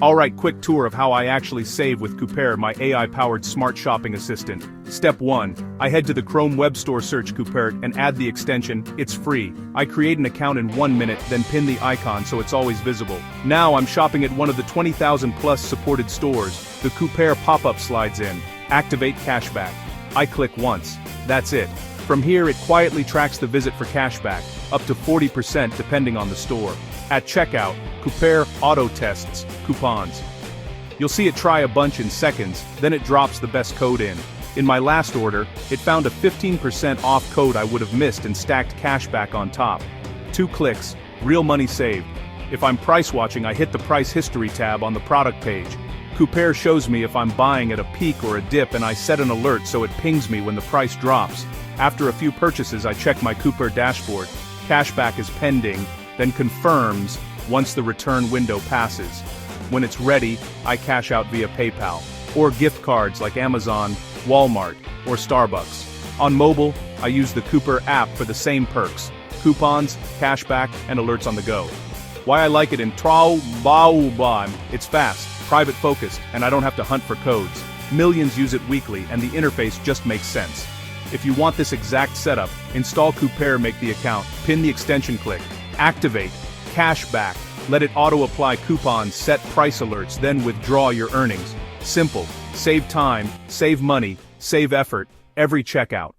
Alright, quick tour of how I actually save with Coupert, my AI-powered smart shopping assistant. Step 1. I head to the Chrome Web Store, search Coupert, and add the extension. It's free. I create an account in 1 minute, then pin the icon so it's always visible. Now I'm shopping at one of the 20,000 plus supported stores. The Coupert pop-up slides in. Activate cashback. I click once. That's it. From here it quietly tracks the visit for cashback, up to 40% depending on the store. At checkout, Coupert auto-tests coupons. You'll see it try a bunch in seconds, then it drops the best code in. In my last order, it found a 15% off code I would have missed and stacked cashback on top. 2 clicks, real money saved. If I'm price watching, I hit the price history tab on the product page. Coupert shows me if I'm buying at a peak or a dip, and I set an alert so it pings me when the price drops. After a few purchases, I check my Coupert dashboard. Cashback is pending, then confirms once the return window passes. When it's ready, I cash out via PayPal, or gift cards like Amazon, Walmart, or Starbucks. On mobile, I use the Coupert app for the same perks: coupons, cashback, and alerts on the go. Why I like it in Traubauban: it's fast, private focused, and I don't have to hunt for codes. Millions use it weekly, and the interface just makes sense. If you want this exact setup, install Coupert, make the account, pin the extension, click activate, cashback, let it auto-apply coupons, set price alerts, then withdraw your earnings. Simple, save time, save money, save effort, every checkout.